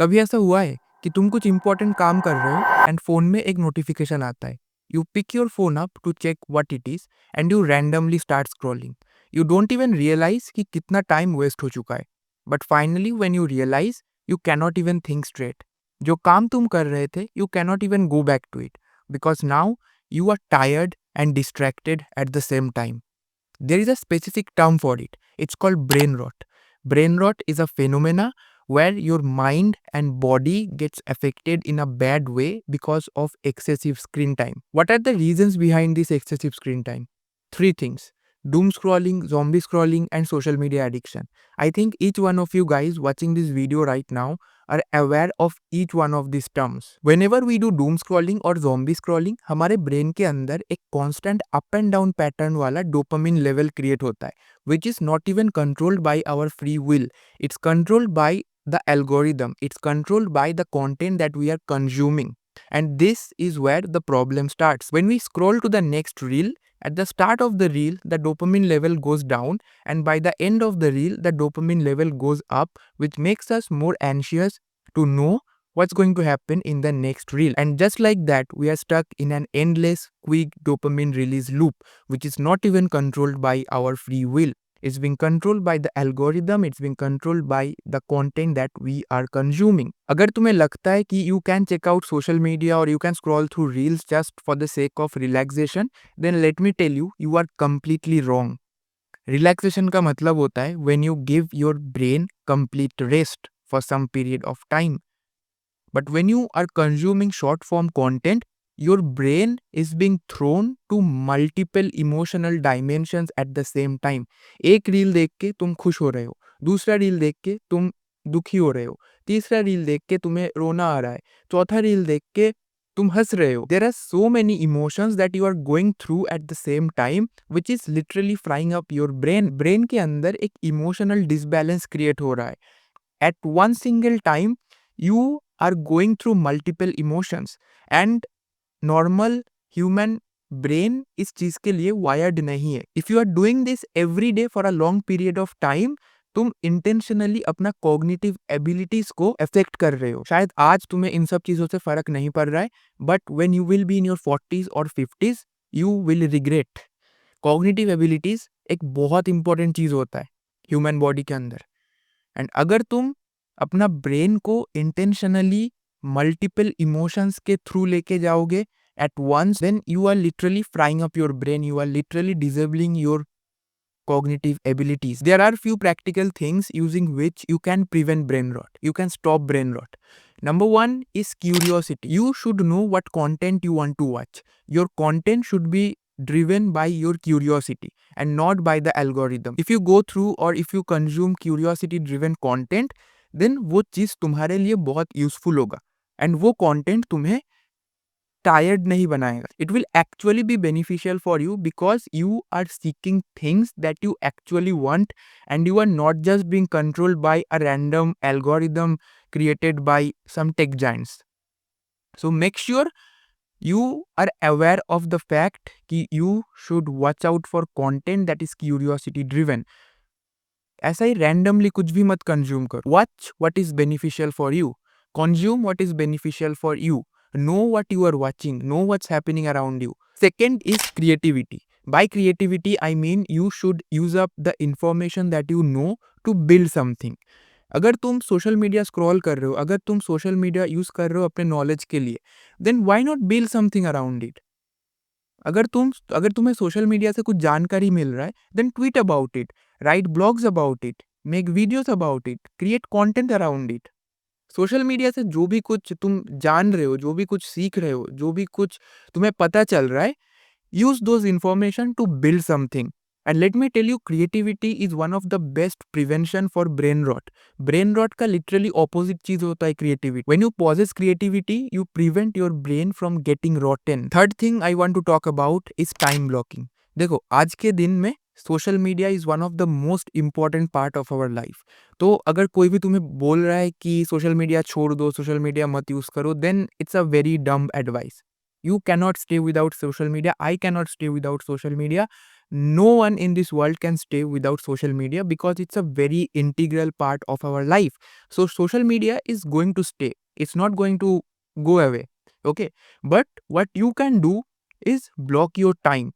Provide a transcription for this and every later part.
कभी ऐसा हुआ है कि तुम कुछ इंपॉर्टेंट काम कर रहे हो एंड फोन में एक नोटिफिकेशन आता है। You pick your phone up to check what it is and you randomly start scrolling. You don't even realise कि कितना टाइम वेस्ट हो चुका है। But finally when you realise, you cannot even think straight. जो काम तुम कर रहे थे, you cannot even go back to it because now you are tired and distracted at the same time. There is a specific term for it. It's called brain rot. Brain rot is a phenomena where your mind and body gets affected in a bad way because of excessive screen time. What are the reasons behind this excessive screen time? Three things: doom scrolling, zombie scrolling, and social media addiction. I think each one of you guys watching this video right now are aware of each one of these terms. Whenever we do doom scrolling or zombie scrolling, हमारे brain के अंदर एक constant up and down pattern वाला dopamine level create होता है, which is not even controlled by our free will. It's controlled by the algorithm. It's controlled by the content that we are consuming. And this is where the problem starts. When we scroll to the next reel, at the start of the reel, the dopamine level goes down, and by the end of the reel, the dopamine level goes up, which makes us more anxious to know what's going to happen in the next reel. And just like that, we are stuck in an endless, quick dopamine release loop, which is not even controlled by our free will. It's being controlled by the algorithm, it's being controlled by the content that we are consuming. अगर तुम्हें लगता है कि you can check out social media or you can scroll through reels just for the sake of relaxation, then let me tell you, you are completely wrong. Relaxation का मतलब होता है when you give your brain complete rest for some period of time. But when you are consuming short form content, your brain is being thrown to multiple emotional dimensions at the same time. एक reel देख के तुम खुश हो रहे हो, दूसरा reel देख के तुम दुखी हो रहे हो, तीसरा रील देख के तुम्हें रोना आ रहा है, चौथा रील देख के तुम हंस रहे हो. There are so many emotions that you are going through at the same time, which is literally frying up your brain. Brain के अंदर एक emotional disbalance create हो रहा है. At one single time, you are going through multiple emotions, and normal human brain इस चीज के लिए wired नहीं है. If you are doing this every day for a long period of time, तुम intentionally अपना cognitive abilities को affect कर रहे हो. शायद आज तुम्हें इन सब चीजों से फर्क नहीं पड़ रहा है, but when you will be in your 40s or 50s, you will regret. Cognitive abilities एक बहुत important चीज होता है human body के अंदर. एंड अगर तुम अपना ब्रेन को इंटेंशनली मल्टीपल इमोशंस के थ्रू लेके जाओगे at once, then you are literally frying up your brain, you are literally disabling your cognitive abilities. There are few practical things using which you can prevent brain rot. You can stop brain rot. Number one is curiosity. You should know what content you want to watch. Your content should be driven by your curiosity and not by the algorithm. If you go through or if you consume curiosity driven content, then वो चीज तुम्हारे लिए बहुत useful होगा and वो content तुम्हें tired नहीं बनाएगा. It will actually be beneficial for you because you are seeking things that you actually want and you are not just being controlled by a random algorithm created by some tech giants. So make sure you are aware of the fact कि you should watch out for content that is curiosity driven. ऐसा ही randomly कुछ भी मत consume करो. Watch what is beneficial for you. Consume what is beneficial for you. Know what you are watching. Know what's happening around you. Second is creativity. By creativity, I mean you should use up the information that you know to build something. अगर तुम social media scroll कर रहे हो, अगर तुम social media use कर रहे हो अपने नॉलेज के लिए, then why not build something around it. अगर तुम्हें सोशल मीडिया से कुछ जानकारी मिल रहा है, then tweet about it, write blogs about it, make videos about it, create content around it. Social media से जो भी कुछ तुम जान रहे हो, जो भी कुछ सीख रहे हो, जो भी कुछ तुम्हें पता चल रहा है, use those information to build something. And let me tell you, creativity is one of the best prevention for brain rot. Brain rot का literally opposite चीज होता है creativity. When you possess creativity, you prevent your brain from getting rotten. Third thing I want to talk about is time blocking. देखो, आज के दिन में social media is one of the most important part of our life. तो अगर कोई भी तुम्हें बोल रहा है कि सोशल मीडिया छोड़ दो, सोशल मीडिया मत यूज करो, then it's a very dumb advice. You cannot stay without social media. I cannot stay without social media. No one in this world can stay without social media because it's a very integral part of our life. So social media is going to stay. It's not going to go away. Okay. But what you can do is block your time.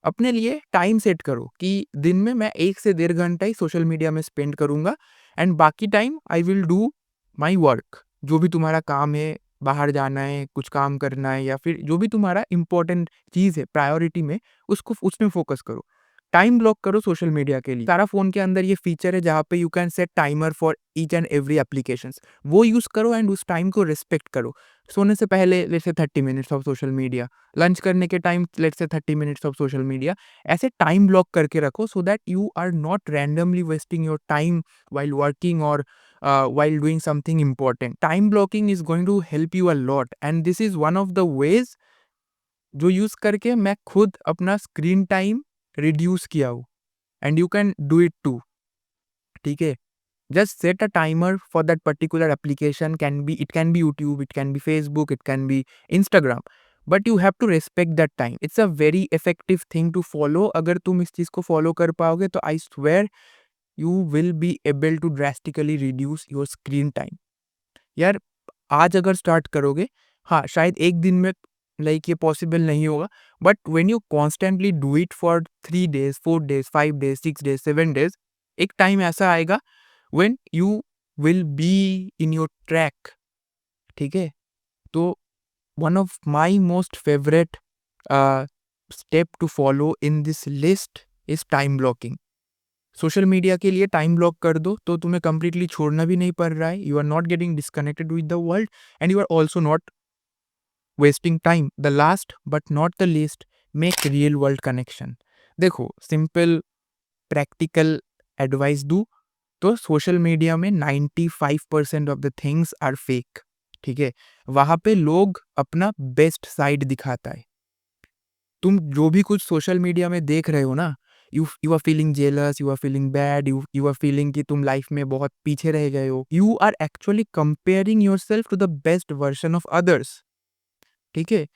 अपने लिए time set करो कि दिन में मैं 1 से 1.5 घंटा ही social media में स्पेंड करूँगा एंड बाकी time I will do my work. जो भी तुम्हारा काम है, बाहर जाना है, कुछ काम करना है या फिर जो भी तुम्हारा इम्पोर्टेंट चीज़ है प्रायोरिटी में, उसको उसमें फ़ोकस करो। टाइम ब्लॉक करो सोशल मीडिया के लिए। सारा फ़ोन के अंदर ये फीचर है जहाँ पे you can set timer for each and every applications. वो यूज़ करो एंड उस टाइम को रिस्पेक्ट करो। सोने से पहले let's say 30 minutes off social media, lunch करने के time let's say 30 minutes off social media. ऐसे टाइम ब्लॉक करके रखो so that you are not randomly wasting your time while working or while doing something important. Time blocking is going to help you a lot and this is one of the ways जो use करके मैं खुद अपना screen time reduce किया हूँ and you can do it too. ठीक है। Just set a timer for that particular application. It can be YouTube, it can be Facebook, it can be Instagram. But you have to respect that time. It's a very effective thing to follow. अगर तुम इस चीज़ को follow कर पाओगे तो I swear you will be able to drastically reduce your screen time. यार आज अगर स्टार्ट करोगे, हाँ शायद एक दिन में लाइक ये पॉसिबल नहीं होगा, but when you constantly do it for 3 days 4 days 5 days 6 days 7 days, एक टाइम ऐसा आएगा when you will be in your track. ठीक है। तो one of my most favorite step to follow in this list is time blocking. Social media के लिए time block कर दो तो तुम्हें कंप्लीटली छोड़ना भी नहीं पड़ रहा है। You are not getting disconnected with the world and you are also not wasting time. The last but not the least, make real world connection. देखो सिंपल प्रैक्टिकल एडवाइस दू तो सोशल मीडिया में 95% of the things are fake. ठीक है। वहां पे लोग अपना बेस्ट साइड दिखाता है। तुम जो भी कुछ सोशल मीडिया में देख रहे हो ना, you are feeling jealous, you are feeling bad, you are feeling कि तुम लाइफ में बहुत पीछे रह गए हो, you are actually comparing yourself to the best version of others. ठीक है।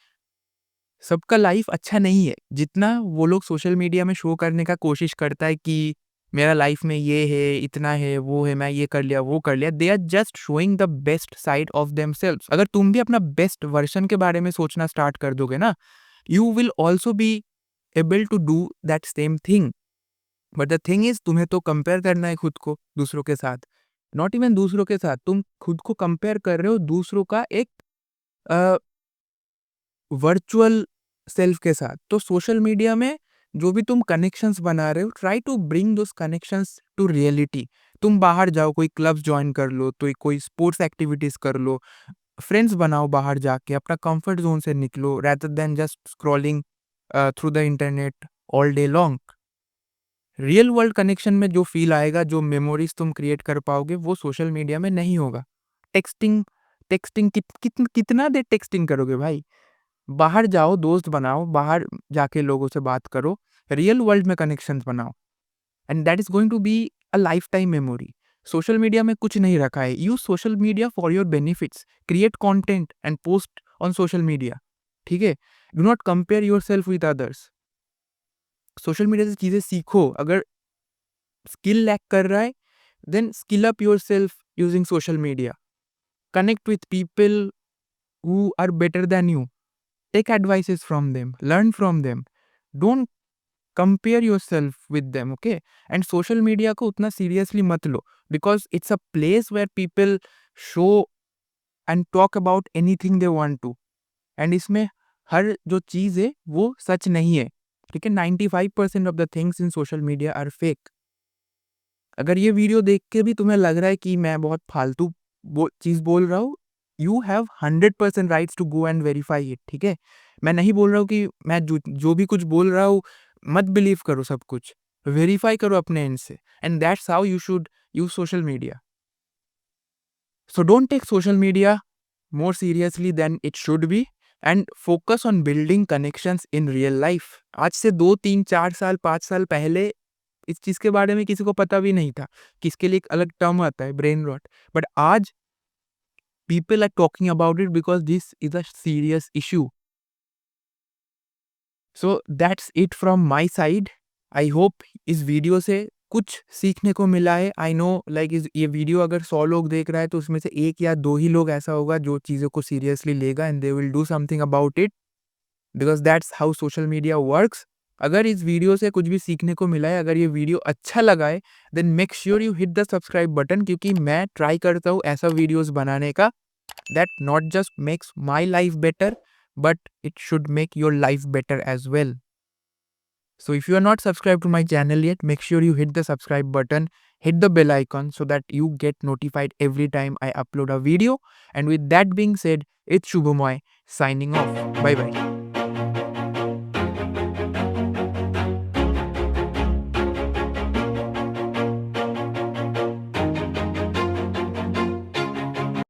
सबका लाइफ अच्छा नहीं है जितना वो लोग सोशल मीडिया में शो करने का कोशिश करता है कि मेरा लाइफ में ये है, इतना है, वो है, मैं ये कर लिया, वो कर लिया। They are just showing the best side of themselves. अगर तुम भी अपना बेस्ट वर्जन के बारे में सोचना स्टार्ट कर दोगे ना, you will also be able to do that same thing. But the thing is तुम्हें तो कंपेयर करना है खुद को दूसरों के साथ। नॉट इवन दूसरों के साथ, तुम खुद को कंपेयर कर रहे हो दूसरों का एक वर्चुअल सेल्फ के साथ। तो सोशल मीडिया में जो भी तुम कनेक्शंस बना रहे हो, try to bring those connections to reality. तुम बाहर जाओ, कोई क्लब्स ज्वाइन कर लो, तो कोई स्पोर्ट्स एक्टिविटीज कर लो, फ्रेंड्स बनाओ बाहर जाके, अपना कंफर्ट जोन से निकलो rather then just scrolling through the internet all day long. Real world connection में जो फील आएगा, जो मेमोरीज तुम क्रिएट कर पाओगे, वो सोशल मीडिया में नहीं होगा। टेक्सटिंग टेक्सटिंग कितना देर टेक्सटिंग करोगे भाई? बाहर जाओ, दोस्त बनाओ, बाहर जाके लोगों से बात करो, रियल वर्ल्ड में कनेक्शंस बनाओ and that is going to be a lifetime memory. Social media में कुछ नहीं रखा है। Use social media for your benefits, create content and post on social media. ठीक है। Do not compare yourself with others. Social media से चीजें सीखो। अगर स्किल लैक कर रहा है, then skill up yourself using social media. Connect with people who are better than you. Take advices from them, learn from them. Don't compare yourself with them, okay? And social media को उतना seriously मत लो because it's a place where people show and talk about anything they want to. And इसमें हर जो चीज़ है वो सच नहीं है। ठीक है। 95% of the things in social media are fake. अगर ये वीडियो देख के भी तुम्हें लग रहा है कि मैं बहुत फालतू चीज़ बोल रहा हूँ, you have 100% rights to go and verify it. ठीक है। मैं नहीं बोल रहा हूँ कि मैं जो भी कुछ बोल रहा हूँ मत बिलीव करो, सब कुछ वेरीफाई करो अपने एंड से and that's how you should use social media. So don't take social media more seriously than it should be and focus on building connections in real life. आज से 2 3 4 साल 5 साल पहले इस चीज के बारे में किसी को पता भी नहीं था कि इसके लिए एक अलग टर्म आता है, ब्रेन रॉट। बट आज people are talking about it because this is a serious issue. So that's it from my side. I hope इस वीडियो से कुछ सीखने को मिला है। आई नो लाइक इस ये वीडियो अगर 100 लोग देख रहा है तो उसमें से 1 या 2 ही लोग ऐसा होगा जो चीज़ों को सीरियसली लेगा and they will do something about it, because that's how social media works. अगर इस वीडियो से कुछ भी सीखने को मिला है, अगर ये वीडियो अच्छा लगा है, then make sure you hit the subscribe button, क्योंकि मैं ट्राई करता हूँ ऐसा वीडियोज़ बनाने का that not just makes my life better, but it should make your life better as well. So if you are not subscribed to my channel yet, make sure you hit the subscribe button, hit the bell icon so that you get notified every time I upload a video. And with that being said, it's Shubhamoy signing off. Bye bye.